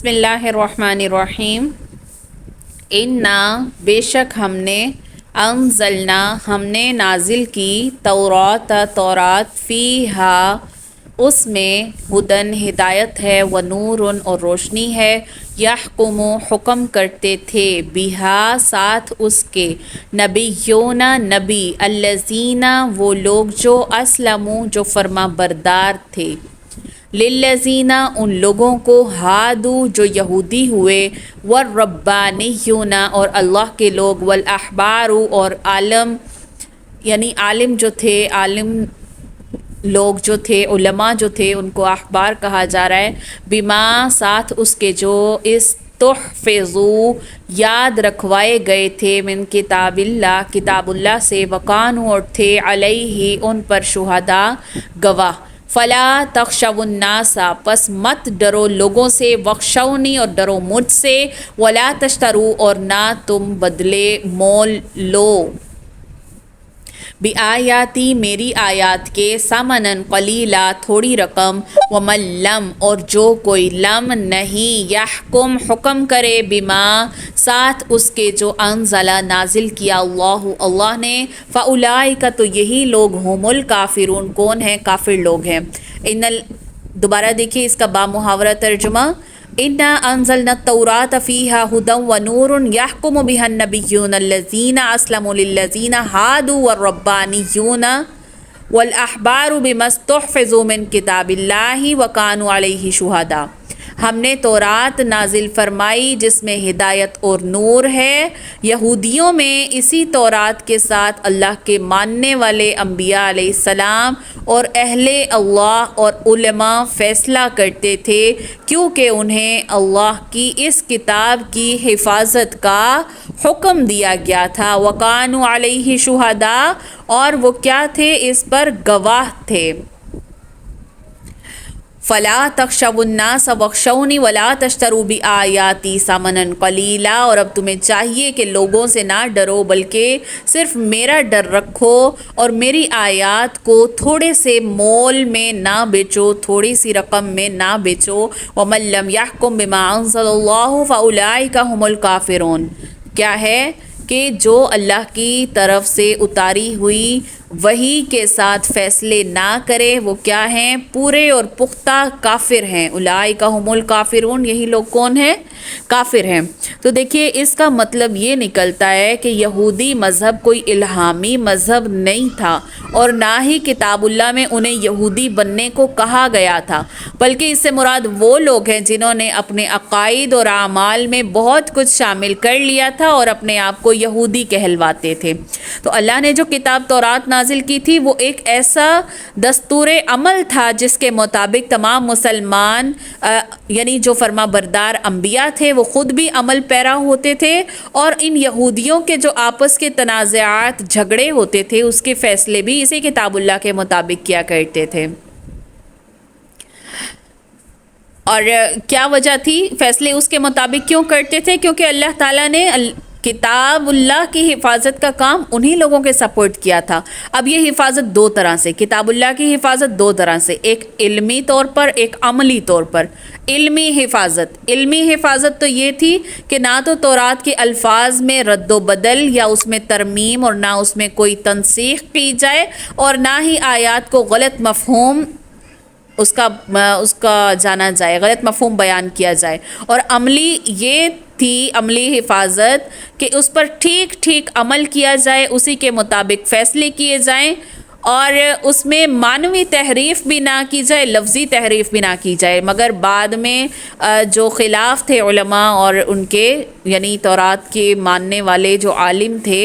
بسم اللہ الرحمن الرحیم۔ انا بے شک ہم نے انزلنا ہم نے نازل کی تورات فیہا اس میں ہدن ہدایت ہے و نور اور روشنی ہے، یحکم حکم کرتے تھے بہا ساتھ اس کے نبیون نبی الذین وہ لوگ جو اسلموا جو فرما بردار تھے، للذین ان لوگوں کو ہادو جو یہودی ہوئے، والربانیون اور اللہ کے لوگ، والاحبار اور عالم یعنی عالم جو تھے، عالم لوگ جو تھے، علماء جو تھے ان کو احبار کہا جا رہا ہے، بما ساتھ اس کے جو استحفظوا یاد رکھوائے گئے تھے، من کتاب اللہ سے، وکانوا اور تھے علیہ ان پر شہداء گواہ، فلا تخشوا الناس پس مت ڈرو لوگوں سے، وخشونی اور ڈرو مجھ سے، ولا تشتروا اور نہ تم بدلے مول لو، بآیاتی میری آیات کے، ثمناً قلیلا تھوڑی رقم، ومن لم اور جو کوئی لم نہیں، یحکم حکم کرے، بما ساتھ اس کے جو انزلہ نازل کیا اللہ نے، فاولئک تو یہی لوگ ہم الکافرون کون ہیں؟ کافر لوگ ہیں۔ دوبارہ دیکھیے اس کا با محاورہ ترجمہ، انا انزلنا التوراۃ فیہا ھدی ونور یحکم بہا النبیون الذین اسلموا للذین ھادوا والربانیون والاحبار بما استحفظوا من کتاب اللہ وکانوا علیہ شہداء۔ ہم نے تورات نازل فرمائی جس میں ہدایت اور نور ہے، یہودیوں میں اسی تورات کے ساتھ اللہ کے ماننے والے انبیاء علیہ السلام اور اہل اللہ اور علماء فیصلہ کرتے تھے، کیونکہ انہیں اللہ کی اس کتاب کی حفاظت کا حکم دیا گیا تھا، وَقَانُوا عَلَيْهِ شُهَدَاءَ اور وہ کیا تھے؟ اس پر گواہ تھے۔ فلا تخشوا الناس واخشونی ولا تشتروا بآیاتی ثمنا قلیلا، اور اب تمہیں چاہیے کہ لوگوں سے نہ ڈرو بلکہ صرف میرا ڈر رکھو اور میری آیات کو تھوڑے سے مول میں نہ بیچو، تھوڑی سی رقم میں نہ بیچو، ومن لم یحکم بما انزل اللہ فاولئک هم الکافرون، کیا ہے کہ جو اللہ کی طرف سے اتاری ہوئی وحی کے ساتھ فیصلے نہ کرے وہ کیا ہیں؟ پورے اور پختہ کافر ہیں۔ اولئک هم الکافرون، یہی لوگ کون ہیں؟ کافر ہیں۔ تو دیکھیے اس کا مطلب یہ نکلتا ہے کہ یہودی مذہب کوئی الہامی مذہب نہیں تھا اور نہ ہی کتاب اللہ میں انہیں یہودی بننے کو کہا گیا تھا، بلکہ اس سے مراد وہ لوگ ہیں جنہوں نے اپنے عقائد اور اعمال میں بہت کچھ شامل کر لیا تھا اور اپنے آپ کو یہودی کہلواتے تھے۔ تو اللہ نے جو کتاب تورات نازل کی تھی وہ ایک ایسا دستور عمل تھا جس کے مطابق تمام مسلمان یعنی جو فرما بردار انبیاء تھے وہ خود بھی عمل پیرا ہوتے تھے، اور ان یہودیوں کے جو آپس کے تنازعات جھگڑے ہوتے تھے اس کے فیصلے بھی اسی کتاب اللہ کے مطابق کیا کرتے تھے۔ اور کیا وجہ تھی فیصلے اس کے مطابق کیوں کرتے تھے؟ کیونکہ اللہ تعالیٰ نے کتاب اللہ کی حفاظت کا کام انہی لوگوں کے سپورٹ کیا تھا۔ اب یہ حفاظت دو طرح سے، کتاب اللہ کی حفاظت دو طرح سے، ایک علمی طور پر، ایک عملی طور پر۔ علمی حفاظت تو یہ تھی کہ نہ تو تورات کے الفاظ میں رد و بدل یا اس میں ترمیم اور نہ اس میں کوئی تنسیخ کی جائے، اور نہ ہی آیات کو غلط مفہوم اس کا جانا جائے، غلط مفہوم بیان کیا جائے۔ اور عملی یہ تھی عملی حفاظت کہ اس پر ٹھیک عمل کیا جائے، اسی کے مطابق فیصلے کیے جائیں، اور اس میں معنوی تحریف بھی نہ کی جائے، لفظی تحریف بھی نہ کی جائے۔ مگر بعد میں جو خلاف تھے علماء اور ان کے یعنی تورات کے ماننے والے جو عالم تھے،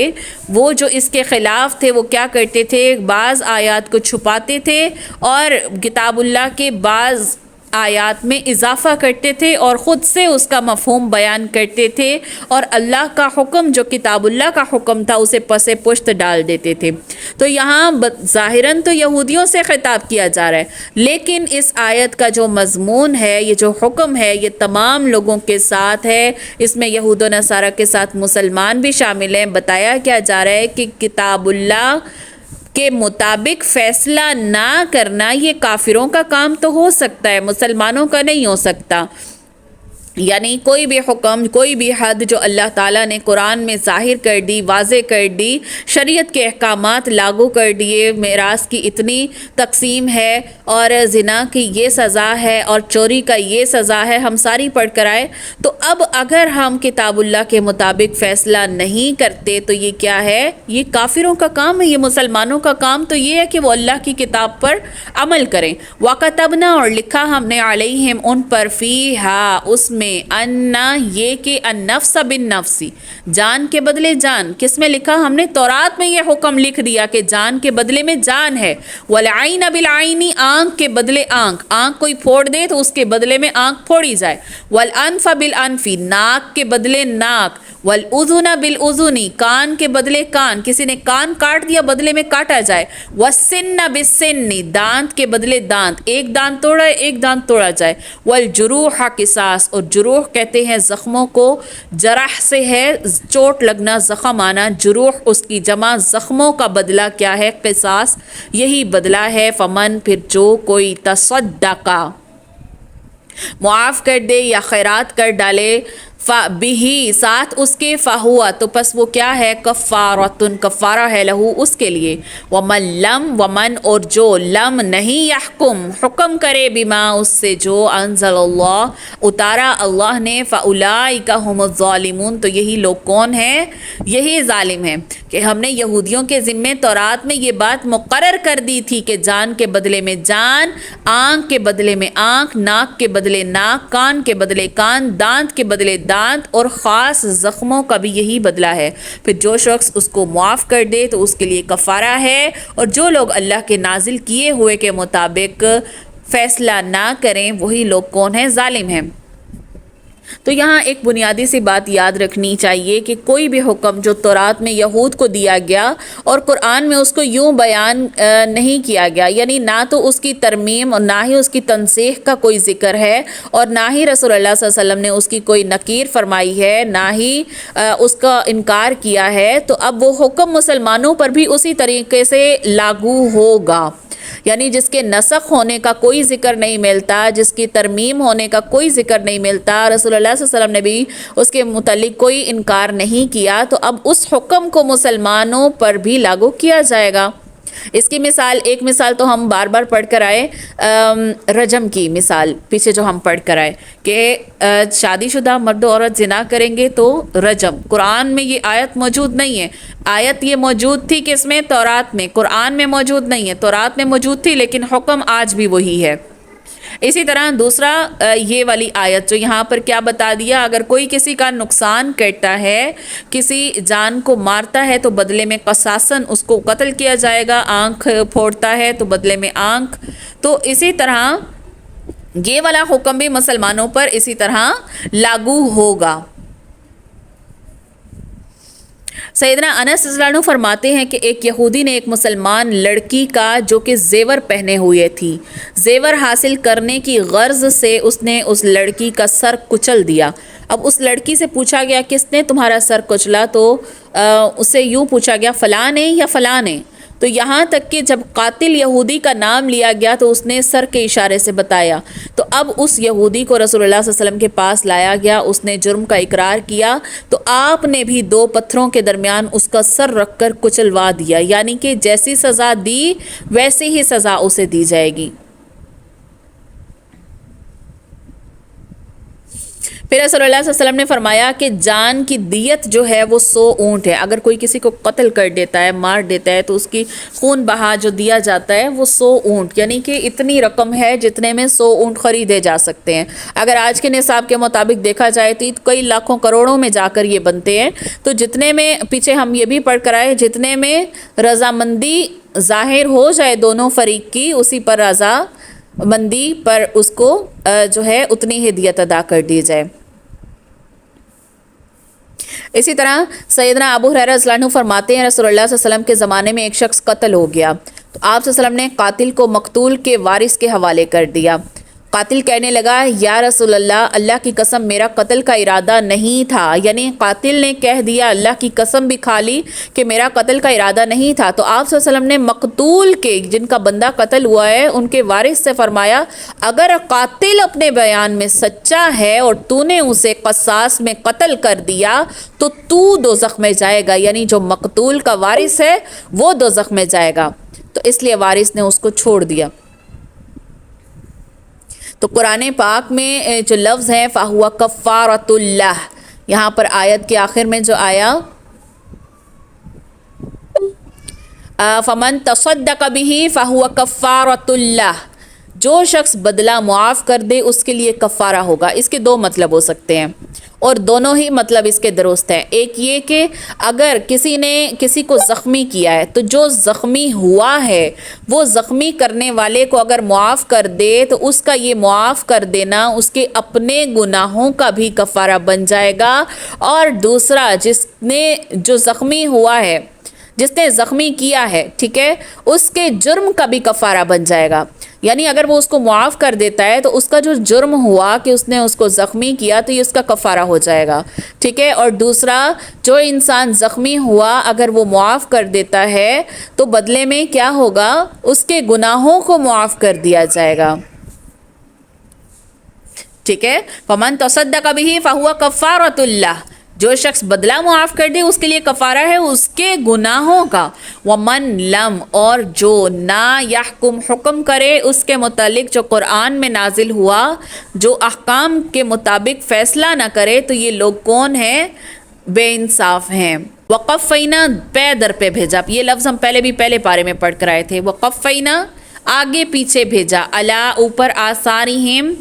وہ جو اس کے خلاف تھے وہ کیا کرتے تھے؟ بعض آیات کو چھپاتے تھے اور کتاب اللہ کے بعض آیات میں اضافہ کرتے تھے اور خود سے اس کا مفہوم بیان کرتے تھے، اور اللہ کا حکم جو کتاب اللہ کا حکم تھا اسے پس پشت ڈال دیتے تھے۔ تو یہاں ظاہراً تو یہودیوں سے خطاب کیا جا رہا ہے، لیکن اس آیت کا جو مضمون ہے، یہ جو حکم ہے، یہ تمام لوگوں کے ساتھ ہے۔ اس میں یہود و نصارہ کے ساتھ مسلمان بھی شامل ہیں۔ بتایا کیا جا رہا ہے کہ کتاب اللہ کے مطابق فیصلہ نہ کرنا یہ کافروں کا کام تو ہو سکتا ہے، مسلمانوں کا نہیں ہو سکتا۔ یعنی کوئی بھی حکم، کوئی بھی حد جو اللہ تعالیٰ نے قرآن میں ظاہر کر دی، واضح کر دی، شریعت کے احکامات لاگو کر دیے، میراث کی اتنی تقسیم ہے اور زنا کی یہ سزا ہے اور چوری کا یہ سزا ہے، ہم ساری پڑھ کر آئے، تو اب اگر ہم کتاب اللہ کے مطابق فیصلہ نہیں کرتے تو یہ کیا ہے؟ یہ کافروں کا کام ہے، یہ مسلمانوں کا کام تو یہ ہے کہ وہ اللہ کی کتاب پر عمل کریں۔ وَكَتَبْنَا، اور لکھا ہم نے، علیہم ان پر، فیہا اس میں، انا یہ کہ النفس بالنفس، جان کے بدلے جان، کس میں لکھا ہم نے؟ تورات میں یہ حکم لکھ دیا کہ جان کے بدلے میں جان ہے، والعین بالعین، آنکھ کے بدلے آنکھ، آنکھ کوئی پھوڑ دے تو اس کے بدلے میں آنکھ پھوڑی جائے، والانف بالانف، ناک کے بدلے ناک، والاذن بالاذن، کان کے بدلے کان، کسی نے کان کاٹ دیا بدلے میں کاٹا جائے، والسن بالسن، دانت کے بدلے دانت، ایک دانت توڑا ہے ایک دانت توڑا جائے، والجروح قصاص، اور جروح کہتے ہیں زخموں کو، جرح سے ہے چوٹ لگنا، زخم آنا، جروح اس کی جمع، زخموں کا بدلہ کیا ہے؟ قصاص، یہی بدلہ ہے۔ فمن، پھر جو کوئی، تصدقہ، معاف کر دے یا خیرات کر ڈالے، بِهِ، ساتھ اس کے، فہوا، تو پس وہ کیا ہے؟ کفارۃ، کفارہ ہے، لہو اس کے لیے، ومن لم، ومن اور جو، لم نہیں، یحکم حکم کرے، بما اس سے جو، انزل اللہ اتارا اللہ نے، فاولئک هم الظالمون، تو یہی لوگ کون ہیں؟ یہی ظالم ہیں، کہ ہم نے یہودیوں کے ذمے تورات میں یہ بات مقرر کر دی تھی کہ جان کے بدلے میں جان، آنکھ کے بدلے میں آنکھ، ناک کے بدلے ناک، کان کے بدلے کان، دانت کے بدلے دانت، اور خاص زخموں کا بھی یہی بدلہ ہے۔ پھر جو شخص اس کو معاف کر دے تو اس کے لیے کفارہ ہے، اور جو لوگ اللہ کے نازل کیے ہوئے کے مطابق فیصلہ نہ کریں وہی لوگ کون ہیں؟ ظالم ہیں۔ تو یہاں ایک بنیادی سی بات یاد رکھنی چاہیے کہ کوئی بھی حکم جو تورات میں یہود کو دیا گیا اور قرآن میں اس کو یوں بیان نہیں کیا گیا، یعنی نہ تو اس کی ترمیم اور نہ ہی اس کی تنسیخ کا کوئی ذکر ہے، اور نہ ہی رسول اللہ صلی اللہ علیہ وسلم نے اس کی کوئی نکیر فرمائی ہے، نہ ہی اس کا انکار کیا ہے، تو اب وہ حکم مسلمانوں پر بھی اسی طریقے سے لاگو ہوگا۔ یعنی جس کے نسخ ہونے کا کوئی ذکر نہیں ملتا، جس کی ترمیم ہونے کا کوئی ذکر نہیں ملتا، رسول اللہ صلی اللہ علیہ وسلم نے بھی اس کے متعلق کوئی انکار نہیں کیا، تو اب اس حکم کو مسلمانوں پر بھی لاگو کیا جائے گا۔ اس کی مثال، ایک مثال تو ہم بار بار پڑھ کر آئے، رجم کی مثال پیچھے جو ہم پڑھ کر آئے کہ شادی شدہ مرد و عورت زنا کریں گے تو رجم، قرآن میں یہ آیت موجود نہیں ہے، آیت یہ موجود تھی کس میں؟ تورات میں، قرآن میں موجود نہیں ہے، تورات میں موجود تھی لیکن حکم آج بھی وہی ہے۔ اسی طرح دوسرا یہ والی آیت جو یہاں پر کیا بتا دیا، اگر کوئی کسی کا نقصان کرتا ہے، کسی جان کو مارتا ہے تو بدلے میں قصاصاً اس کو قتل کیا جائے گا، آنکھ پھوڑتا ہے تو بدلے میں آنکھ، تو اسی طرح یہ والا حکم بھی مسلمانوں پر اسی طرح لاگو ہوگا۔ سیدنا انس رضی اللہ عنہ فرماتے ہیں کہ ایک یہودی نے ایک مسلمان لڑکی کا، جو کہ زیور پہنے ہوئے تھی، زیور حاصل کرنے کی غرض سے اس نے اس لڑکی کا سر کچل دیا۔ اب اس لڑکی سے پوچھا گیا کس نے تمہارا سر کچلا، تو اسے یوں پوچھا گیا فلاں نے یا فلاں نے، تو یہاں تک کہ جب قاتل یہودی کا نام لیا گیا تو اس نے سر کے اشارے سے بتایا، تو اب اس یہودی کو رسول اللہ صلی اللہ علیہ وسلم کے پاس لایا گیا، اس نے جرم کا اقرار کیا، تو آپ نے بھی 2 پتھروں کے درمیان اس کا سر رکھ کر کچلوا دیا، یعنی کہ جیسی سزا دی ویسی ہی سزا اسے دی جائے گی۔ پھر رسول اللہ صلی اللہ علیہ وسلم نے فرمایا کہ جان کی دیت جو ہے وہ 100 اونٹ ہے، اگر کوئی کسی کو قتل کر دیتا ہے، مار دیتا ہے، تو اس کی خون بہا جو دیا جاتا ہے وہ 100 اونٹ، یعنی کہ اتنی رقم ہے جتنے میں 100 اونٹ خریدے جا سکتے ہیں۔ اگر آج کے نصاب کے مطابق دیکھا جائے تو کئی لاکھوں کروڑوں میں جا کر یہ بنتے ہیں، تو جتنے میں، پیچھے ہم یہ بھی پڑھ کر آئے، جتنے میں رضامندی ظاہر ہو جائے دونوں فریق کی، اسی پر رضامندی پر اس کو جو ہے اتنی ہی دیت ادا کر دی جائے۔ اسی طرح سیدنا ابو ہریرہ رضی اللہ عنہ فرماتے ہیں رسول اللہ صلی اللہ علیہ وسلم کے زمانے میں ایک شخص قتل ہو گیا، تو آپ صلی اللہ علیہ وسلم نے قاتل کو مقتول کے وارث کے حوالے کر دیا، قاتل کہنے لگا یا رسول اللہ، اللہ کی قسم میرا قتل کا ارادہ نہیں تھا، یعنی قاتل نے کہہ دیا، اللہ کی قسم بھی کھا لی کہ میرا قتل کا ارادہ نہیں تھا۔ تو آپ صلی اللہ علیہ وسلم نے مقتول کے، جن کا بندہ قتل ہوا ہے، ان کے وارث سے فرمایا اگر قاتل اپنے بیان میں سچا ہے اور تو نے اسے قصاص میں قتل کر دیا تو دوزخ میں جائے گا، یعنی جو مقتول کا وارث ہے وہ دوزخ میں جائے گا۔ تو اس لیے وارث نے اس کو چھوڑ دیا۔ تو قرآن پاک میں جو لفظ ہیں فَهُوَ كَفَّارَةُ اللَّهِ، یہاں پر آیت کے آخر میں جو آیا فَمَن تَصَدَّقَ بِهِ فَهُوَ كَفَّارَةُ اللَّهِ، جو شخص بدلہ معاف کر دے اس کے لیے کفارہ ہوگا۔ اس کے دو مطلب ہو سکتے ہیں اور دونوں ہی مطلب اس کے درست ہیں۔ ایک یہ کہ اگر کسی نے کسی کو زخمی کیا ہے تو جو زخمی ہوا ہے وہ زخمی کرنے والے کو اگر معاف کر دے تو اس کا یہ معاف کر دینا اس کے اپنے گناہوں کا بھی کفارہ بن جائے گا، اور دوسرا جو زخمی ہوا ہے، جس نے زخمی کیا ہے، ٹھیک ہے، اس کے جرم کا بھی کفارہ بن جائے گا۔ یعنی اگر وہ اس کو معاف کر دیتا ہے تو اس کا جو جرم ہوا کہ اس نے اس کو زخمی کیا تو یہ اس کا کفارہ ہو جائے گا، ٹھیک ہے۔ اور دوسرا، جو انسان زخمی ہوا اگر وہ معاف کر دیتا ہے تو بدلے میں کیا ہوگا، اس کے گناہوں کو معاف کر دیا جائے گا، ٹھیک ہے۔ فَمَن تَصَدَّقَ بِهِ فَهُوَ كَفَّارَةُ اللَّهِ، جو شخص بدلہ معاف کر دے اس کے لیے کفارہ ہے اس کے گناہوں کا۔ وَمَن لَم، اور جو نہ یحکم، حکم کرے اس کے متعلق جو قرآن میں نازل ہوا، جو احکام کے مطابق فیصلہ نہ کرے تو یہ لوگ کون ہیں؟ بے انصاف ہیں۔ وقفینا، پے در پہ بھیجا، یہ لفظ ہم پہلے پارے میں پڑھ کر آئے تھے۔ وقفینا، آگے پیچھے بھیجا، علی، اوپر، آثارہم،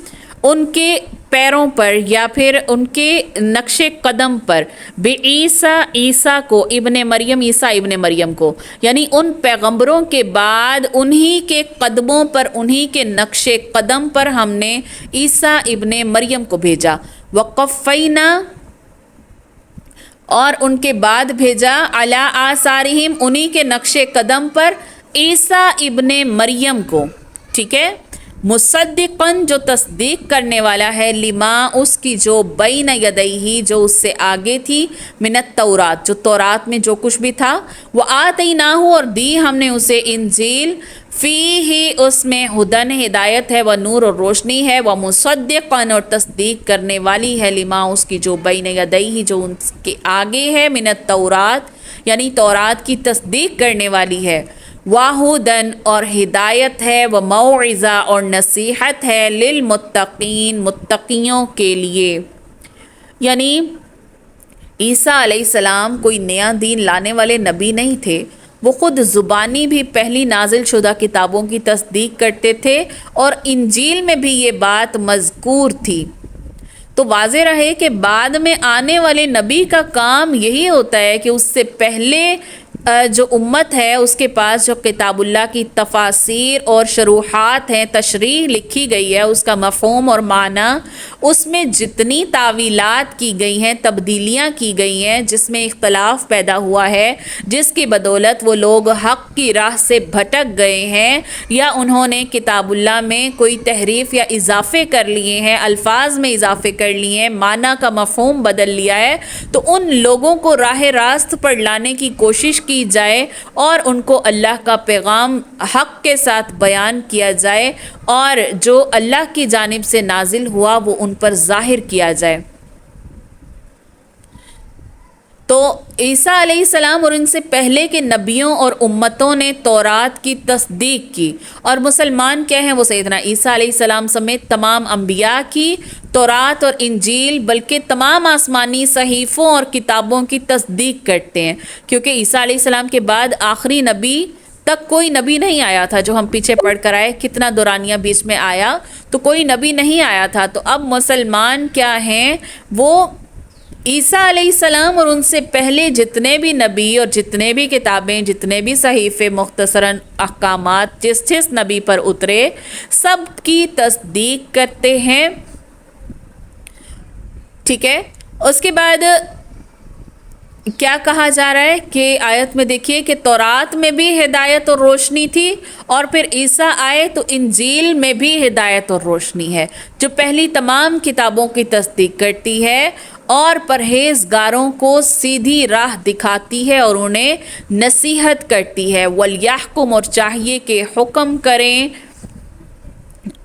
ان کے پیروں پر یا پھر ان کے نقش قدم پر، بے عیسیٰ کو، ابن مریم، عیسیٰ ابن مریم کو، یعنی ان پیغمبروں کے بعد انہی کے قدموں پر، انہی کے نقش قدم پر ہم نے عیسیٰ ابن مریم کو بھیجا۔ وقفینا، اور ان کے بعد بھیجا، علی آثارہم، انہی کے نقش قدم پر عیسیٰ ابن مریم کو، ٹھیک ہے۔ مصدقاً، جو تصدیق کرنے والا ہے، لما، اس کی جو بین یدیہ، جو اس سے آگے تھی، من التورات، جو تورات میں جو کچھ بھی تھا، وآتیناہ، اور دی ہم نے اسے انجیل، فیہ، اس میں ہدن، ہدایت ہے، ونور، اور روشنی ہے، ومصدقاً، اور تصدیق کرنے والی ہے، لما، اس کی جو بین یدیہ، جو ان کے آگے ہے، من التورات، یعنی تورات کی تصدیق کرنے والی ہے، واہدن، اور ہدایت ہے، وموعظہ، اور نصیحت ہے، للمتقین، متقیوں کے لیے۔ یعنی عیسیٰ علیہ السلام کوئی نیا دین لانے والے نبی نہیں تھے، وہ خود زبانی بھی پہلی نازل شدہ کتابوں کی تصدیق کرتے تھے اور انجیل میں بھی یہ بات مذکور تھی۔ تو واضح رہے کہ بعد میں آنے والے نبی کا کام یہی ہوتا ہے کہ اس سے پہلے جو امت ہے اس کے پاس جو کتاب اللہ کی تفاسیر اور شروحات ہیں، تشریح لکھی گئی ہے، اس کا مفہوم اور معنی، اس میں جتنی تعویلات کی گئی ہیں، تبدیلیاں کی گئی ہیں، جس میں اختلاف پیدا ہوا ہے، جس کی بدولت وہ لوگ حق کی راہ سے بھٹک گئے ہیں، یا انہوں نے کتاب اللہ میں کوئی تحریف یا اضافے کر لیے ہیں، الفاظ میں اضافے کر لیے ہیں، معنی کا مفہوم بدل لیا ہے، تو ان لوگوں کو راہ راست پر لانے کی کوشش کی جائے اور ان کو اللہ کا پیغام حق کے ساتھ بیان کیا جائے، اور جو اللہ کی جانب سے نازل ہوا وہ ان پر ظاہر کیا جائے۔ تو عیسیٰ علیہ السلام اور ان سے پہلے کے نبیوں اور امتوں نے تورات کی تصدیق کی، اور مسلمان کیا ہیں، وہ سیدنا عیسیٰ علیہ السلام سمیت تمام انبیاء کی تورات اور انجیل، بلکہ تمام آسمانی صحیفوں اور کتابوں کی تصدیق کرتے ہیں، کیونکہ عیسیٰ علیہ السلام کے بعد آخری نبی تک کوئی نبی نہیں آیا تھا، جو ہم پیچھے پڑھ کر آئے، کتنا دورانیہ بیچ میں آیا، تو کوئی نبی نہیں آیا تھا۔ تو اب مسلمان کیا ہیں، وہ عیسیٰ علیہ السلام اور ان سے پہلے جتنے بھی نبی اور جتنے بھی کتابیں، جتنے بھی صحیفے، مختصراً احکامات جس نبی پر اترے، سب کی تصدیق کرتے ہیں، ٹھیک ہے۔ اس کے بعد کیا کہا جا رہا ہے کہ آیت میں دیکھیے کہ تورات میں بھی ہدایت اور روشنی تھی، اور پھر عیسیٰ آئے تو انجیل میں بھی ہدایت اور روشنی ہے، جو پہلی تمام کتابوں کی تصدیق کرتی ہے اور پرہیزگاروں کو سیدھی راہ دکھاتی ہے اور انہیں نصیحت کرتی ہے۔ وَلْيَحْكُمْ، اور چاہیے کہ حکم کریں،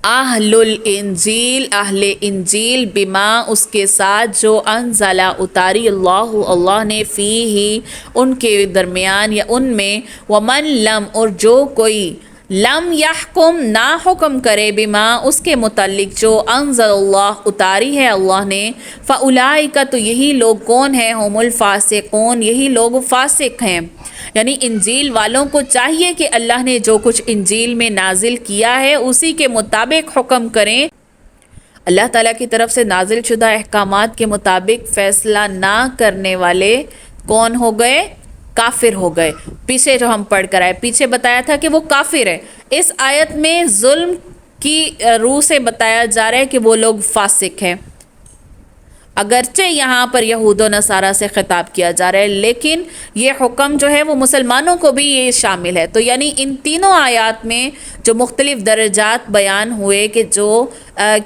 اہل الانجیل، اہل انجیل، بما، اس کے ساتھ، جو انزلہ، اتاری، اللہ نے، فی ہی، ان کے درمیان یا ان میں، ومن لم، اور جو کوئی لم یحکم، نہ حکم کرے، بما، اس کے متعلق جو انزل اللہ، اتاری ہے اللہ نے، فاولئک، تو یہی لوگ کون ہیں، ہم الفاسقون، یہی لوگ فاسق ہیں۔ یعنی انجیل والوں کو چاہیے کہ اللہ نے جو کچھ انجیل میں نازل کیا ہے اسی کے مطابق حکم کریں۔ اللہ تعالیٰ کی طرف سے نازل شدہ احکامات کے مطابق فیصلہ نہ کرنے والے کون ہو گئے؟ کافر ہو گئے۔ پیچھے جو ہم پڑھ کر آئے، پیچھے بتایا تھا کہ وہ کافر ہے، اس آیت میں ظلم کی روح سے بتایا جا رہا ہے کہ وہ لوگ فاسق ہیں۔ اگرچہ یہاں پر یہود و نصارہ سے خطاب کیا جا رہا ہے، لیکن یہ حکم جو ہے وہ مسلمانوں کو بھی یہ شامل ہے۔ تو یعنی ان تینوں آیات میں جو مختلف درجات بیان ہوئے کہ جو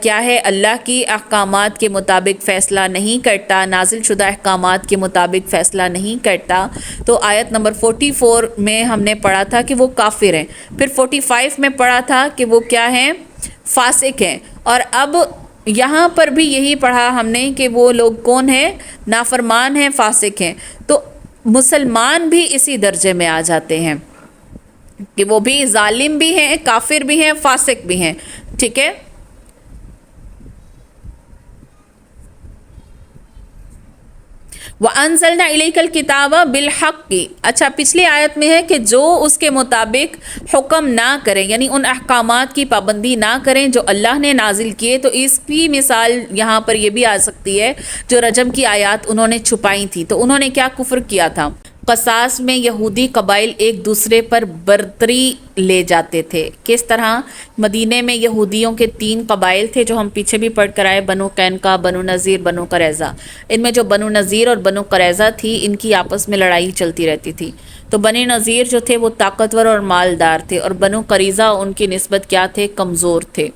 کیا ہے، اللہ کی احکامات کے مطابق فیصلہ نہیں کرتا، نازل شدہ احکامات کے مطابق فیصلہ نہیں کرتا، تو آیت نمبر 44 میں ہم نے پڑھا تھا کہ وہ کافر ہیں، پھر 45 میں پڑھا تھا کہ وہ کیا ہیں، فاسق ہیں، اور اب یہاں پر بھی یہی پڑھا ہم نے کہ وہ لوگ کون ہیں، نافرمان ہیں، فاسق ہیں۔ تو مسلمان بھی اسی درجے میں آ جاتے ہیں کہ وہ بھی ظالم بھی ہیں، کافر بھی ہیں، فاسق بھی ہیں، ٹھیک ہے۔ وَأَنزَلْنَا إِلَيْكَ الْكِتَابَ بِالْحَقِّ، اچھا پچھلی آیت میں ہے کہ جو اس کے مطابق حکم نہ کریں، یعنی ان احکامات کی پابندی نہ کریں جو اللہ نے نازل کیے، تو اس کی مثال یہاں پر یہ بھی آ سکتی ہے جو رجم کی آیات انہوں نے چھپائی تھی۔ تو انہوں نے کیا کفر کیا تھا؟ قصاص میں یہودی قبائل ایک دوسرے پر برتری لے جاتے تھے۔ کس طرح؟ مدینے میں یہودیوں کے 3 قبائل تھے جو ہم پیچھے بھی پڑھ کر آئے، بنو قینقاع، بنو نذیر، بنو قریظہ۔ ان میں جو بنو نذیر اور بنو قریظہ تھی، ان کی آپس میں لڑائی چلتی رہتی تھی۔ تو بنی نذیر جو تھے وہ طاقتور اور مالدار تھے، اور بنو قریظہ ان کی نسبت کیا تھے؟ کمزور تھے۔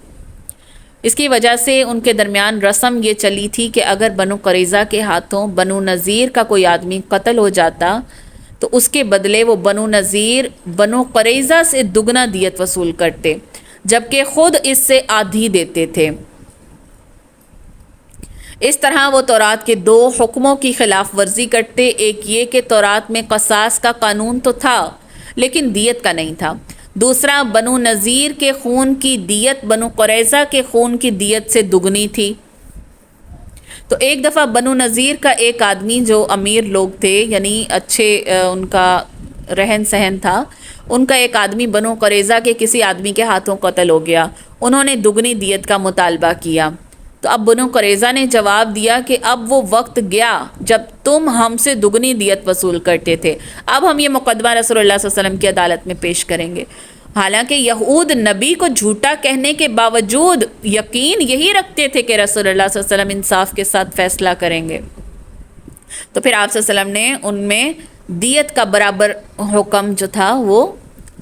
اس کی وجہ سے ان کے درمیان رسم یہ چلی تھی کہ اگر بنو قریظہ کے ہاتھوں بنو نذیر کا کوئی آدمی قتل ہو جاتا تو اس کے بدلے وہ بنو نذیر بنو قریظہ سے دگنا دیت وصول کرتے، جبکہ خود اس سے آدھی دیتے تھے۔ اس طرح وہ تورات کے 2 حکموں کی خلاف ورزی کرتے، ایک یہ کہ تورات میں قصاص کا قانون تو تھا لیکن دیت کا نہیں تھا، دوسرا بنو نذیر کے خون کی دیت بنو قریظہ کے خون کی دیت سے دگنی تھی۔ تو ایک دفعہ بنو نذیر کا ایک آدمی جو امیر لوگ تھے، یعنی اچھے ان کا رہن سہن تھا، ان کا ایک آدمی بنو قریظہ کے کسی آدمی کے ہاتھوں قتل ہو گیا، انہوں نے دگنی دیت کا مطالبہ کیا۔ تو اب بنو قریظہ نے جواب دیا کہ اب وہ وقت گیا جب تم ہم سے دگنی دیت وصول کرتے تھے، اب ہم یہ مقدمہ رسول اللہ صلی اللہ علیہ وسلم کی عدالت میں پیش کریں گے۔ حالانکہ یہود نبی کو جھوٹا کہنے کے باوجود یقین یہی رکھتے تھے کہ رسول اللہ صلی اللہ علیہ وسلم انصاف کے ساتھ فیصلہ کریں گے۔ تو پھر آپ صلی اللہ علیہ وسلم نے ان میں دیت کا برابر حکم جو تھا وہ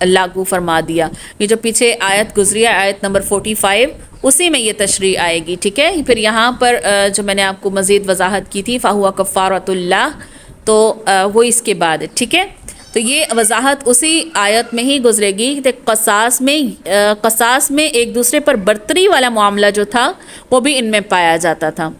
لاگو فرما دیا۔ یہ جو پیچھے آیت گزری ہے، آیت نمبر 45، اسی میں یہ تشریح آئے گی، ٹھیک ہے۔ پھر یہاں پر جو میں نے آپ کو مزید وضاحت کی تھی، فَهُوَ كَفَّارَةُ اللَّهِ، تو وہ اس کے بعد، ٹھیک ہے۔ تو یہ وضاحت اسی آیت میں ہی گزرے گی کہ قصاص میں ایک دوسرے پر برتری والا معاملہ جو تھا وہ بھی ان میں پایا جاتا تھا۔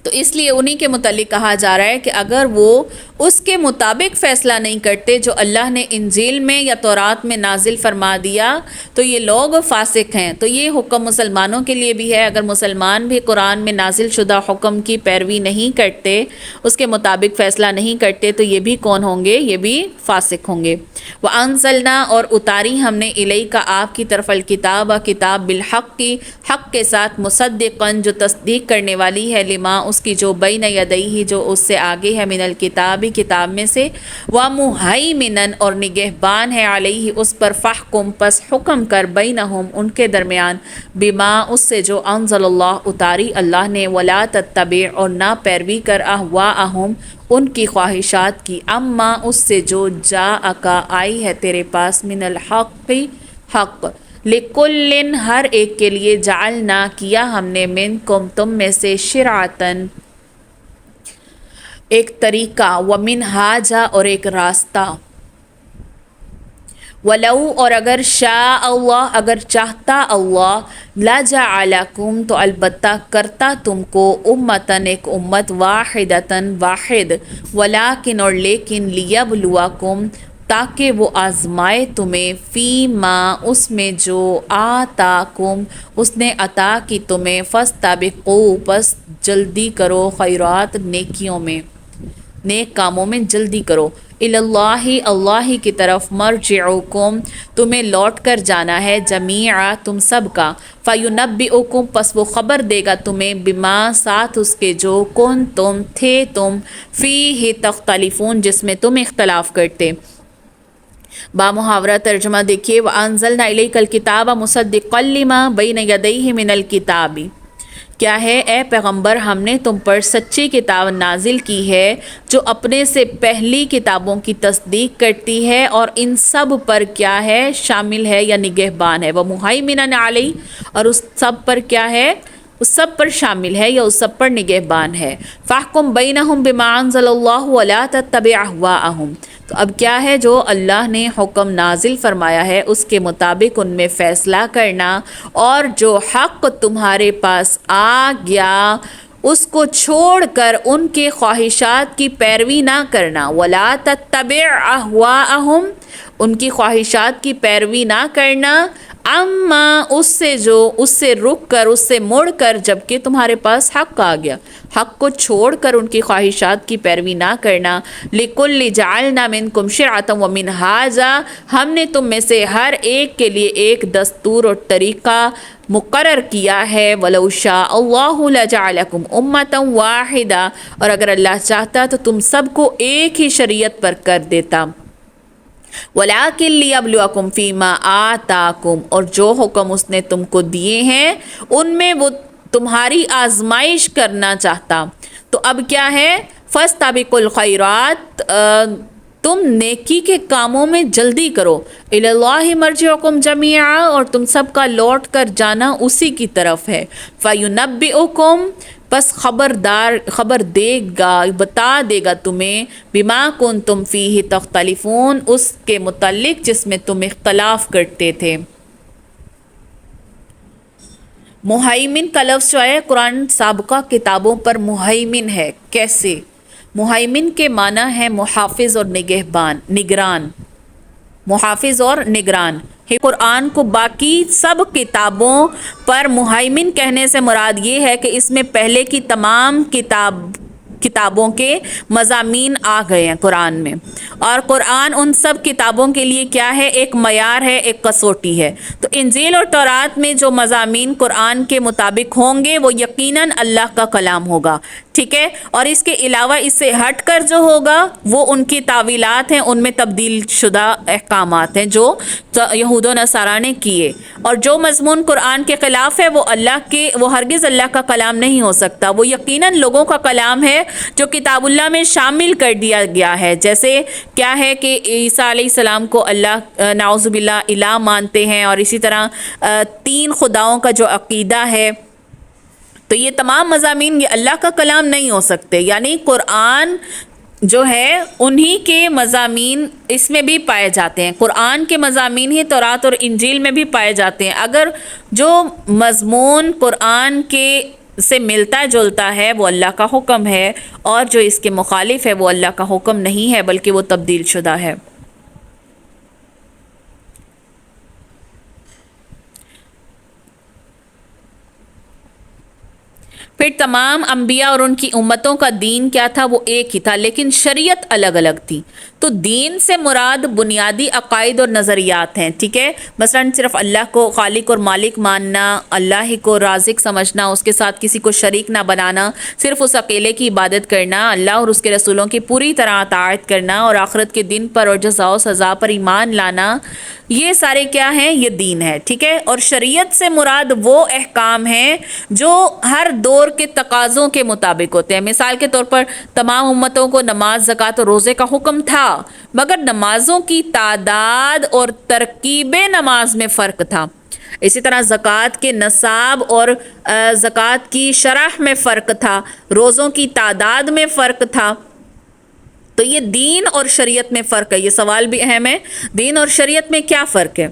تو اس لیے انہی کے متعلق کہا جا رہا ہے کہ اگر وہ اس کے مطابق فیصلہ نہیں کرتے جو اللہ نے انجیل میں یا تورات میں نازل فرما دیا تو یہ لوگ فاسق ہیں۔ تو یہ حکم مسلمانوں کے لیے بھی ہے، اگر مسلمان بھی قرآن میں نازل شدہ حکم کی پیروی نہیں کرتے، اس کے مطابق فیصلہ نہیں کرتے، تو یہ بھی کون ہوں گے؟ یہ بھی فاسق ہوں گے۔ وَأَنزَلْنَا، اور اتاری ہم نے، الیک آپ کی طرف، الکتاب کتاب، بالحق کی حق کے ساتھ، مصدقاً جو تصدیق کرنے والی ہے، لما اس اس کی جو بین یدیہ جو اس سے آگے ہے، من الکتابی کتاب میں سے، ومہیمنا اور نگہبان ہے، علیہ اس پر، فاحکم پس حکم کر، بینہم ان کے درمیان، بما اس سے جو، انزل اللہ اتاری اللہ نے، ولا تتبع اور نہ پیروی کر، اہواءہم ان کی خواہشات کی، اما اس سے جو، جاءکا آئی ہے تیرے پاس، من الحق حق، لکل ہر ایک کے لیے، جعلنا کیا ہم نے، منکم تم میں سے، شرعتن ایک طریقہ، ومنہاجا اور ایک راستہ، ولو اور اگر، شاء اللہ اگر چاہتا اللہ، لجعلکم تو البتہ کرتا تم کو، امتن ایک امت، واحدتن واحد، ولیکن اور لیکن، لیبلوکم تاکہ وہ آزمائے تمہیں، فی ما اس میں جو، آتاکم اس نے عطا کی تمہیں، فاستبقوا پس جلدی کرو، خیرات نیکیوں میں، نیک کاموں میں جلدی کرو، اللہ اللہ کی طرف، مرجعکم تمہیں لوٹ کر جانا ہے، جمیعا تم سب کا، فینبئکم پس وہ خبر دے گا تمہیں، بما ساتھ اس کے جو، کنتم تھے تم، فیہ تختلفون جس میں تم اختلاف کرتے۔ با محاورہ ترجمہ دیکھیے، وَأَنزَلْنَا إِلَيْكَ الْكِتَابَ مُصَدِّقًا لِمَا بَيْنَ يَدَيْهِ مِنَ الْكِتَابِ کیا ہے اے پیغمبر، ہم نے تم پر سچی کتاب نازل کی ہے جو اپنے سے پہلی کتابوں کی تصدیق کرتی ہے، اور ان سب پر کیا ہے، شامل ہے یا نگہبان ہے، وَمُهَيْمِنًا عَلَيْهِ اور اس سب پر کیا ہے، اس سب پر شامل ہے یا اس سب پر نگہبان ہے، فَاحْكُم بَيْنَهُم بِمَا أَنزَلَ اللَّهُ وَلَا تَتَّبِعْ أَهْوَاءَهُمْ تو اب کیا ہے، جو اللہ نے حکم نازل فرمایا ہے اس کے مطابق ان میں فیصلہ کرنا، اور جو حق تمہارے پاس آ گیا اس کو چھوڑ کر ان کے خواہشات کی پیروی نہ کرنا، وَلَا تَتَّبِعْ أَهْوَاءَهُمْ ان کی خواہشات کی پیروی نہ کرنا، اما اس سے جو، اس سے رک کر، اس سے مڑ کر، جبکہ تمہارے پاس حق آ گیا، حق کو چھوڑ کر ان کی خواہشات کی پیروی نہ کرنا، لِكُلِّ جَعَلْنَا مِنْكُمْ شِرْعَةً وَمِنْهَاجًا ہم نے تم میں سے ہر ایک کے لیے ایک دستور اور طریقہ مقرر کیا ہے، وَلَوْ شَاءَ اللَّهُ لَجَعَلَكُمْ أُمَّةً وَاحِدَةً اور اگر اللہ چاہتا تو تم سب کو ایک ہی شریعت پر کر دیتا، وَلَٰكِن لِيَبْلُوَكُمْ فِي مَا آتَاكُمْ اور جو حکم اس نے تم کو دیے ہیں ان میں وہ تمہاری آزمائش کرنا چاہتا۔ تو اب کیا ہے، فَاسْتَبِقُوا الْخَيْرَاتِ تم نیکی کے کاموں میں جلدی کرو، إِلَى اللَّهِ مَرْجِعُكُمْ جَمِيعًا اور تم سب کا لوٹ کر جانا اسی کی طرف ہے، فَيُنَبِّئُكُمْ پس خبر دے گا، بتا دے گا تمہیں، بما کنتم فیہ تختلفون اس کے متعلق جس میں تم اختلاف کرتے تھے۔ مہیمن کا لفظ جو ہے قرآن سابقہ کتابوں پر مہیمن ہے، کیسے؟ مہیمن کے معنی ہے محافظ اور نگہبان، نگران، محافظ اور نگران۔ قرآن کو باقی سب کتابوں پر مہیمن کہنے سے مراد یہ ہے کہ اس میں پہلے کی تمام کتابوں کے مضامین آ گئے ہیں قرآن میں، اور قرآن ان سب کتابوں کے لیے کیا ہے، ایک معیار ہے، ایک کسوٹی ہے۔ تو انجیل اور تورات میں جو مضامین قرآن کے مطابق ہوں گے وہ یقیناً اللہ کا کلام ہوگا، ٹھیک ہے، اور اس کے علاوہ اس سے ہٹ کر جو ہوگا وہ ان کی تعویلات ہیں، ان میں تبدیل شدہ احکامات ہیں جو یہود و نصارہ نے کیے، اور جو مضمون قرآن کے خلاف ہے وہ ہرگز اللہ کا کلام نہیں ہو سکتا، وہ یقیناً لوگوں کا کلام ہے جو کتاب اللہ میں شامل کر دیا گیا ہے، جیسے کیا ہے کہ عیسیٰ علیہ السلام کو اللہ نعوذ باللہ الہ مانتے ہیں، اور اسی طرح تین خداؤں کا جو عقیدہ ہے، تو یہ تمام مضامین یہ اللہ کا کلام نہیں ہو سکتے، یعنی قرآن جو ہے انہی کے مضامین اس میں بھی پائے جاتے ہیں، قرآن کے مضامین ہی تورات اور انجیل میں بھی پائے جاتے ہیں۔ اگر جو مضمون قرآن کے سے ملتا جلتا ہے وہ اللہ کا حکم ہے، اور جو اس کے مخالف ہے وہ اللہ کا حکم نہیں ہے بلکہ وہ تبدیل شدہ ہے۔ پھر تمام انبیاء اور ان کی امتوں کا دین کیا تھا؟ وہ ایک ہی تھا، لیکن شریعت الگ الگ تھی۔ تو دین سے مراد بنیادی عقائد اور نظریات ہیں، ٹھیک ہے؟ مثلاً صرف اللہ کو خالق اور مالک ماننا، اللہ ہی کو رازق سمجھنا، اس کے ساتھ کسی کو شریک نہ بنانا، صرف اس اکیلے کی عبادت کرنا، اللہ اور اس کے رسولوں کی پوری طرح اطاعت کرنا، اور آخرت کے دن پر اور جزا و سزا پر ایمان لانا، یہ سارے کیا ہیں؟ یہ دین ہے، ٹھیک ہے؟ اور شریعت سے مراد وہ احکام ہیں جو ہر دور کے تقاضوں کے مطابق ہوتے ہیں۔ مثال کے طور پر تمام امتوں کو نماز، زکوٰۃ اور روزے کا حکم تھا، مگر نمازوں کی تعداد اور ترکیب نماز میں فرق تھا۔ اسی طرح زکوٰۃ کے نصاب اور زکوٰۃ کی شرح میں فرق تھا، روزوں کی تعداد میں فرق تھا۔ تو یہ دین اور شریعت میں فرق ہے، یہ سوال بھی اہم ہے، دین اور شریعت میں کیا فرق ہے؟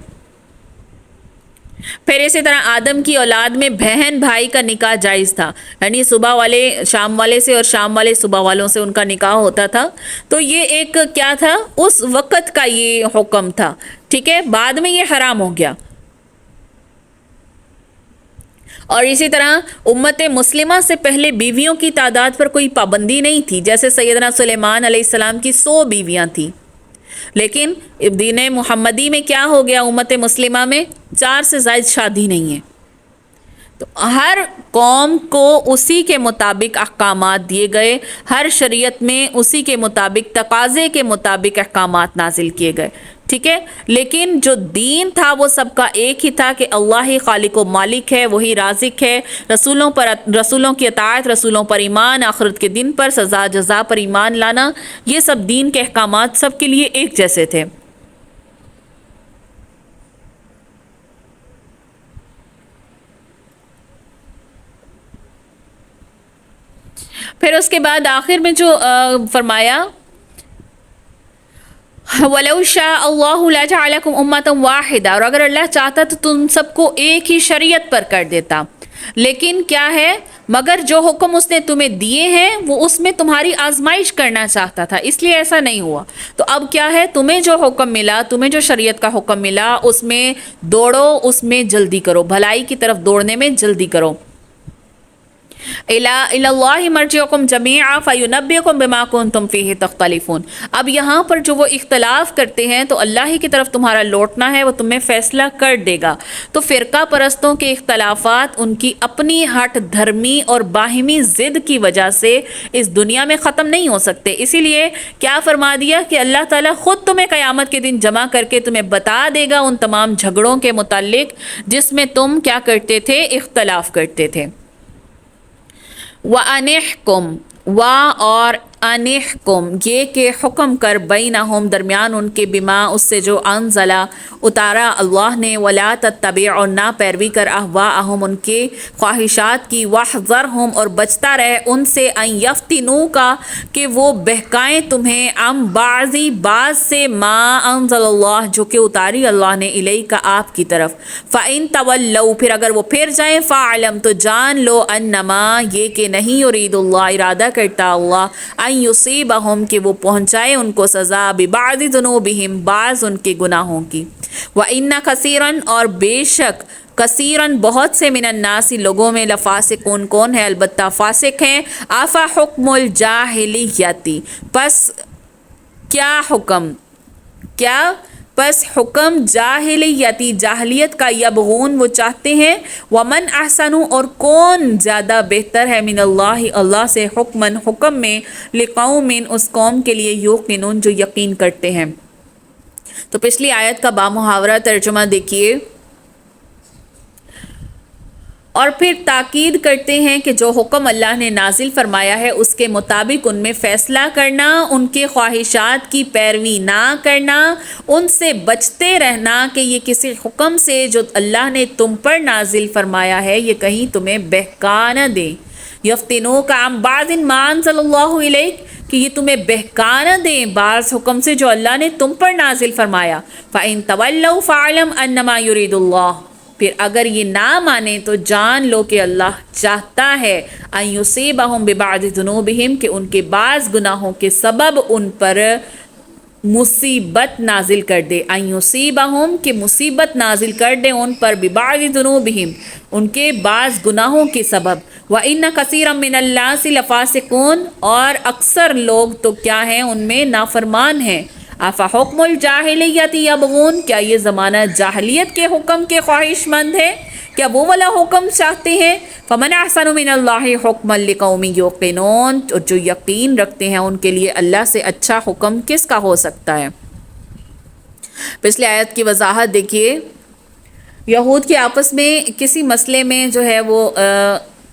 پھر اسی طرح آدم کی اولاد میں بہن بھائی کا نکاح جائز تھا، یعنی صبح والے شام والے سے اور شام والے صبح والوں سے ان کا نکاح ہوتا تھا۔ تو یہ ایک کیا تھا؟ اس وقت کا یہ حکم تھا، ٹھیک ہے؟ بعد میں یہ حرام ہو گیا۔ اور اسی طرح امت مسلمہ سے پہلے بیویوں کی تعداد پر کوئی پابندی نہیں تھی، جیسے سیدنا سلیمان علیہ السلام کی 100 بیویاں تھیں، لیکن دین محمدی میں کیا ہو گیا؟ امت مسلمہ میں 4 سے زائد شادی نہیں ہے۔ تو ہر قوم کو اسی کے مطابق احکامات دیے گئے، ہر شریعت میں اسی کے مطابق تقاضے کے مطابق احکامات نازل کیے گئے، ٹھیک ہے؟ لیکن جو دین تھا وہ سب کا ایک ہی تھا کہ اللہ ہی خالق و مالک ہے، وہی رازق ہے، رسولوں کی اطاعت، رسولوں پر ایمان، آخرت کے دن پر سزا جزا پر ایمان لانا، یہ سب دین کے احکامات سب کے لیے ایک جیسے تھے۔ پھر اس کے بعد آخر میں جو فرمایا وَلَوْ شَاءَ اللَّهُ لَجَعَلَكُمْ أُمَّةً وَاحِدَةً، اور اگر اللہ چاہتا تو تم سب کو ایک ہی شریعت پر کر دیتا، لیکن کیا ہے؟ مگر جو حکم اس نے تمہیں دیے ہیں وہ اس میں تمہاری آزمائش کرنا چاہتا تھا، اس لیے ایسا نہیں ہوا۔ تو اب کیا ہے؟ تمہیں جو حکم ملا، تمہیں جو شریعت کا حکم ملا، اس میں دوڑو، اس میں جلدی کرو، بھلائی کی طرف دوڑنے میں جلدی کرو۔ إِلَى اللَّهِ مَرْجِعُكُمْ جَمِيعًا فَيُنَبِّئُكُمْ بِمَا كُنْتُمْ فِيهِ تَخْتَلِفُونَ۔ اب یہاں پر جو وہ اختلاف کرتے ہیں تو اللہ ہی کی طرف تمہارا لوٹنا ہے، وہ تمہیں فیصلہ کر دے گا۔ تو فرقہ پرستوں کے اختلافات ان کی اپنی ہٹ دھرمی اور باہمی ضد کی وجہ سے اس دنیا میں ختم نہیں ہو سکتے، اسی لیے کیا فرما دیا کہ اللہ تعالیٰ خود تمہیں قیامت کے دن جمع کر کے تمہیں بتا دے گا ان تمام جھگڑوں کے متعلق جس میں تم کیا کرتے تھے؟ اختلاف کرتے تھے۔ وَأَنِحْكُمْ، اور انحکم، یہ کہ حکم کر بینہم، درمیان ان کے، بما، اس سے جو انزلا اتارا اللہ نے، ولا تتبع، اور نہ پیروی کر، اہواءہم، ان کے خواہشات کی، واحذرہم، اور بچتا رہے ان سے، ان یفتنوک، کہ وہ بہکائیں تمہیں، عن بعض سے، ما انزل اللہ، جو کہ اتاری اللہ نے، الیک، آپ کی طرف، فَإِن تولوا، پھر اگر وہ پھر جائیں، فَاعْلَمْ، تو جان لو، انما، یہ کہ نہیں، یرید اللہ، ارادہ کرتا اللہ، ان یصیبہم، کہ وہ پہنچائے ان کو سزا، ببعض ذنوبہم، بعض ان کے گناہوں کی، وَإِنَّ كَثِيرًا، اور بے شک، کثیرن، بہت سے، من الناس، لوگوں میں، لفاسقون، کون ہے؟ البتہ فاسق ہیں، آفا حکم الجاہلیتی، پس کیا حکم، کیا پس حکم جاہلیتی، جاہلیت کا، یبغون، وہ چاہتے ہیں، ومن احسن، اور کون زیادہ بہتر ہے، من اللہ، اللہ سے، حکمن، حکم میں، لقوم، اس قوم کے لیے، یوقنون، جو یقین کرتے ہیں۔ تو پچھلی آیت کا بامحاورہ ترجمہ دیکھیے، اور پھر تاکید کرتے ہیں کہ جو حکم اللہ نے نازل فرمایا ہے اس کے مطابق ان میں فیصلہ کرنا، ان کے خواہشات کی پیروی نہ کرنا، ان سے بچتے رہنا کہ یہ کسی حکم سے جو اللہ نے تم پر نازل فرمایا ہے یہ کہیں تمہیں بہکا نہ دے۔ یفتنوک عن بعض ما انزل اللہ الیک، کہ یہ تمہیں بہکا نہ دیں بعض حکم سے جو اللہ نے تم پر نازل فرمایا۔ فَإِن تَوَلَّوْا فَاعْلَمْ أَنَّمَا يُرِيدُ اللَّهُ، پھر اگر یہ نہ مانے تو جان لو کہ اللہ چاہتا ہے، ان یصیبہم ببعض ذنوبہم، کہ ان کے بعض گناہوں کے سبب ان پر مصیبت نازل کر دے، ان یصیبہم، کہ مصیبت نازل کر دے ان پر، ببعض ذنوبہم، ان کے بعض گناہوں کے سبب، وَإِنَّ كَثِيرًا مِّنَ النَّاسِ لَفَاسِقُونَ اور اکثر لوگ تو کیا ہیں ان میں نافرمان ہیں. أَفَحُكْمُ الْجَاهِلِيَّةِ يَبْغُونَ کیا یہ زمانہ جاہلیت کے حکم کے خواہش مند ہے؟ کیا وہ والا حکم چاہتے ہیں؟ فَمَنْ أَحْسَنُ مِنَ اللَّهِ حُكْمًا لِقَوْمٍ يُوقِنُونَ اور جو یقین رکھتے ہیں ان کے لیے اللہ سے اچھا حکم کس کا ہو سکتا ہے. پچھلے آیت کی وضاحت دیکھیے. یہود کے آپس میں کسی مسئلے میں جو ہے وہ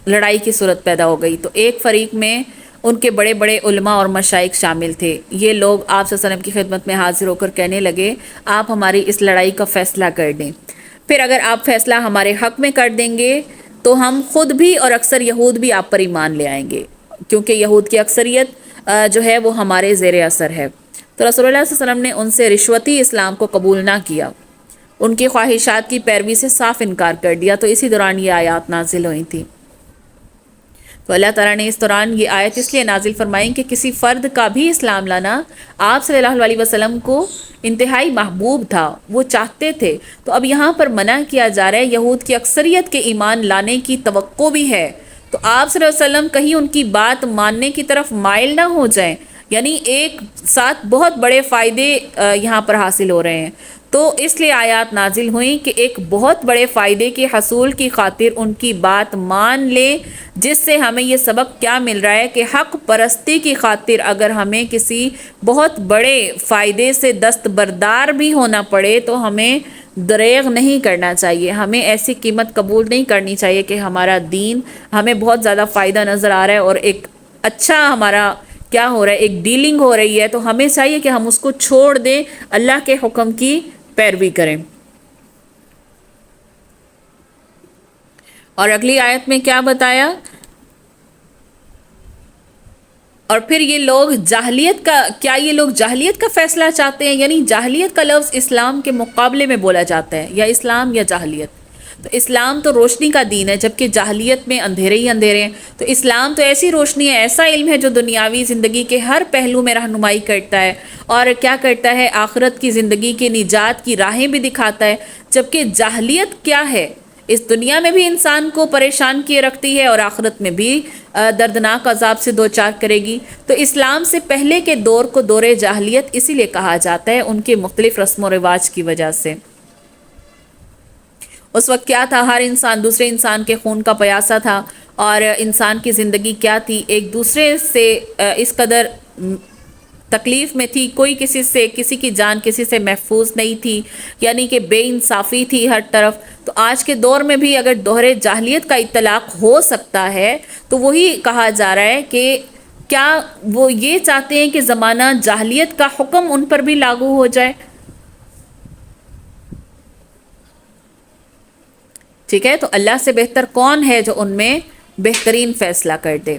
لڑائی کی صورت پیدا ہو گئی تو ایک فریق میں ان کے بڑے بڑے علماء اور مشائخ شامل تھے. یہ لوگ آپ صلی اللہ علیہ وسلم کی خدمت میں حاضر ہو کر کہنے لگے آپ ہماری اس لڑائی کا فیصلہ کر دیں. پھر اگر آپ فیصلہ ہمارے حق میں کر دیں گے تو ہم خود بھی اور اکثر یہود بھی آپ پر ایمان لے آئیں گے کیونکہ یہود کی اکثریت جو ہے وہ ہمارے زیر اثر ہے. تو رسول اللہ صلی اللہ علیہ وسلم نے ان سے رشوتی اسلام کو قبول نہ کیا، ان کی خواہشات کی پیروی سے صاف انکار کر دیا. تو اسی دوران یہ آیات نازل ہوئی تھی. تو اللہ تعالیٰ نے اس دوران یہ آیت اس لیے نازل فرمائی کہ کسی فرد کا بھی اسلام لانا آپ صلی اللہ علیہ وسلم کو انتہائی محبوب تھا، وہ چاہتے تھے. تو اب یہاں پر منع کیا جا رہا ہے یہود کی اکثریت کے ایمان لانے کی توقع بھی ہے تو آپ صلی اللہ علیہ وسلم کہیں ان کی بات ماننے کی طرف مائل نہ ہو جائیں. یعنی ایک ساتھ بہت بڑے فائدے یہاں پر حاصل ہو رہے ہیں. تو اس لیے آیات نازل ہوئیں کہ ایک بہت بڑے فائدے کے حصول کی خاطر ان کی بات مان لیں، جس سے ہمیں یہ سبق کیا مل رہا ہے کہ حق پرستی کی خاطر اگر ہمیں کسی بہت بڑے فائدے سے دستبردار بھی ہونا پڑے تو ہمیں دریغ نہیں کرنا چاہیے. ہمیں ایسی قیمت قبول نہیں کرنی چاہیے کہ ہمارا دین ہمیں بہت زیادہ فائدہ نظر آ رہا ہے اور ایک اچھا ہمارا کیا ہو رہا ہے، ایک ڈیلنگ ہو رہی ہے تو ہمیں چاہیے کہ ہم اس کو چھوڑ دیں، اللہ کے حکم کی پیروی کریں. اور اگلی آیت میں کیا بتایا؟ اور پھر یہ لوگ جاہلیت کا کیا یہ لوگ جاہلیت کا فیصلہ چاہتے ہیں؟ یعنی جاہلیت کا لفظ اسلام کے مقابلے میں بولا جاتا ہے، یا اسلام یا جاہلیت. تو اسلام تو روشنی کا دین ہے جبکہ جاہلیت میں اندھیرے ہی اندھیرے ہیں. تو اسلام تو ایسی روشنی ہے، ایسا علم ہے جو دنیاوی زندگی کے ہر پہلو میں رہنمائی کرتا ہے اور کیا کرتا ہے، آخرت کی زندگی کے نجات کی راہیں بھی دکھاتا ہے. جبکہ جاہلیت کیا ہے، اس دنیا میں بھی انسان کو پریشان کیے رکھتی ہے اور آخرت میں بھی دردناک عذاب سے دوچار کرے گی. تو اسلام سے پہلے کے دور کو دور جاہلیت اسی لیے کہا جاتا ہے، ان کے مختلف رسم و رواج کی وجہ سے. اس وقت کیا تھا، ہر انسان دوسرے انسان کے خون کا پیاسا تھا اور انسان کی زندگی کیا تھی، ایک دوسرے سے اس قدر تکلیف میں تھی، کوئی کسی کی جان کسی سے محفوظ نہیں تھی، یعنی کہ بے انصافی تھی ہر طرف. تو آج کے دور میں بھی اگر دوہرے جاہلیت کا اطلاق ہو سکتا ہے تو وہی کہا جا رہا ہے کہ کیا وہ یہ چاہتے ہیں کہ زمانہ جاہلیت کا حکم ان پر بھی لاگو ہو جائے. ٹھیک ہے، تو اللہ سے بہتر کون ہے جو ان میں بہترین فیصلہ کر دے.